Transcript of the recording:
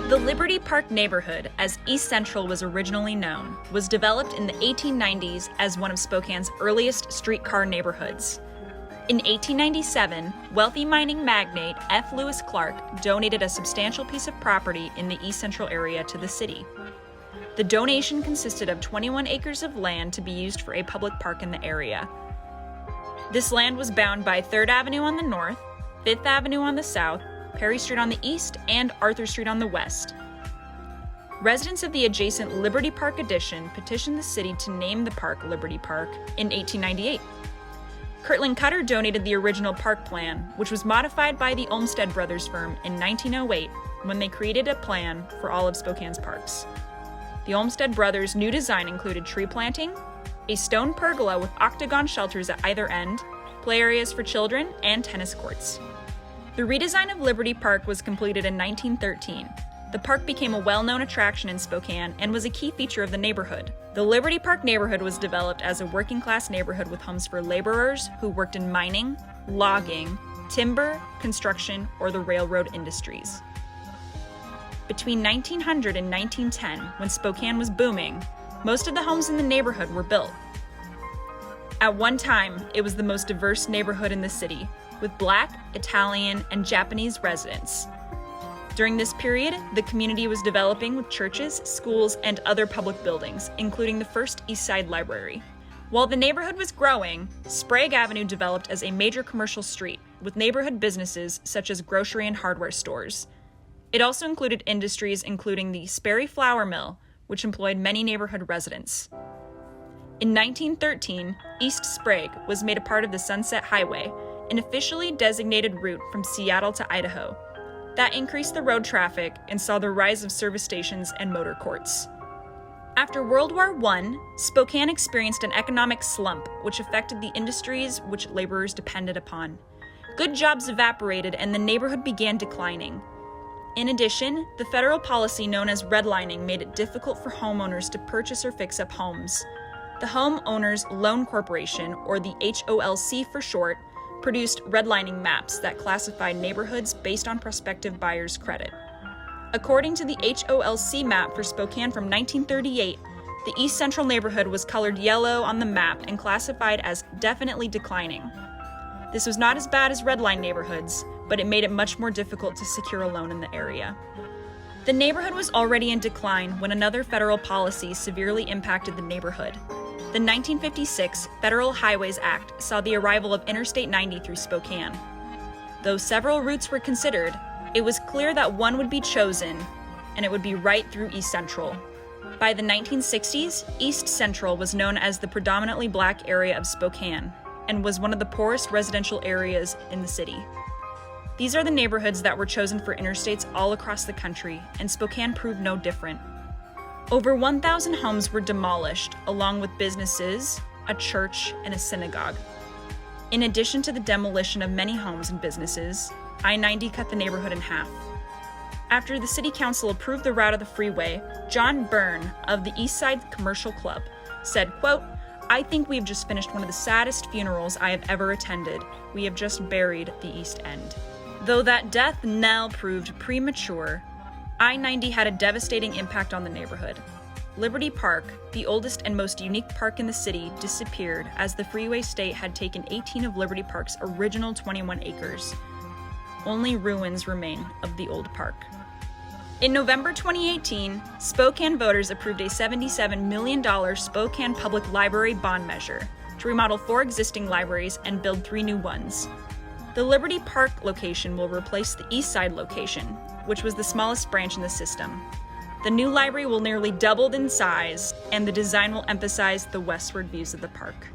The Liberty Park neighborhood, as East Central was originally known, was developed in the 1890s as one of Spokane's earliest streetcar neighborhoods. In 1897, wealthy mining magnate F. Lewis Clark donated a substantial piece of property in the East Central area to the city. The donation consisted of 21 acres of land to be used for a public park in the area. This land was bound by 3rd Avenue on the north, 5th Avenue on the south, Perry Street on the east, and Arthur Street on the west. Residents of the adjacent Liberty Park addition petitioned the city to name the park Liberty Park in 1898. Kirtland Cutter donated the original park plan, which was modified by the Olmsted Brothers firm in 1908 when they created a plan for all of Spokane's parks. The Olmsted Brothers' new design included tree planting, a stone pergola with octagon shelters at either end, play areas for children, and tennis courts. The redesign of Liberty Park was completed in 1913. The park became a well-known attraction in Spokane and was a key feature of the neighborhood. The Liberty Park neighborhood was developed as a working-class neighborhood with homes for laborers who worked in mining, logging, timber, construction, or the railroad industries. Between 1900 and 1910, when Spokane was booming, most of the homes in the neighborhood were built. At one time, it was the most diverse neighborhood in the city, with Black, Italian, and Japanese residents. During this period, the community was developing with churches, schools, and other public buildings, including the first East Side Library. While the neighborhood was growing, Sprague Avenue developed as a major commercial street, with neighborhood businesses such as grocery and hardware stores. It also included industries including the Sperry Flour Mill, which employed many neighborhood residents. In 1913, East Sprague was made a part of the Sunset Highway, an officially designated route from Seattle to Idaho. That increased the road traffic and saw the rise of service stations and motor courts. After World War I, Spokane experienced an economic slump which affected the industries which laborers depended upon. Good jobs evaporated and the neighborhood began declining. In addition, the federal policy known as redlining made it difficult for homeowners to purchase or fix up homes. The Homeowners Loan Corporation, or the HOLC for short, produced redlining maps that classified neighborhoods based on prospective buyers' credit. According to the HOLC map for Spokane from 1938, the East Central neighborhood was colored yellow on the map and classified as definitely declining. This was not as bad as redline neighborhoods, but it made it much more difficult to secure a loan in the area. The neighborhood was already in decline when another federal policy severely impacted the neighborhood. The 1956 Federal Highways Act saw the arrival of Interstate 90 through Spokane. Though several routes were considered, it was clear that one would be chosen, and it would be right through East Central. By the 1960s, East Central was known as the predominantly Black area of Spokane, and was one of the poorest residential areas in the city. These are the neighborhoods that were chosen for interstates all across the country, and Spokane proved no different. Over 1,000 homes were demolished, along with businesses, a church, and a synagogue. In addition to the demolition of many homes and businesses, I-90 cut the neighborhood in half. After the city council approved the route of the freeway, John Byrne of the East Side Commercial Club said, quote, "I think we have just finished one of the saddest funerals I have ever attended. We have just buried the East End." Though that death knell proved premature, I-90 had a devastating impact on the neighborhood. Liberty Park, the oldest and most unique park in the city, disappeared as the Freeway State had taken 18 of Liberty Park's original 21 acres. Only ruins remain of the old park. In November 2018, Spokane voters approved a $77 million Spokane Public Library bond measure to remodel 4 existing libraries and build 3 new ones. The Liberty Park location will replace the East Side location, which was the smallest branch in the system. The new library will nearly double in size, and the design will emphasize the westward views of the park.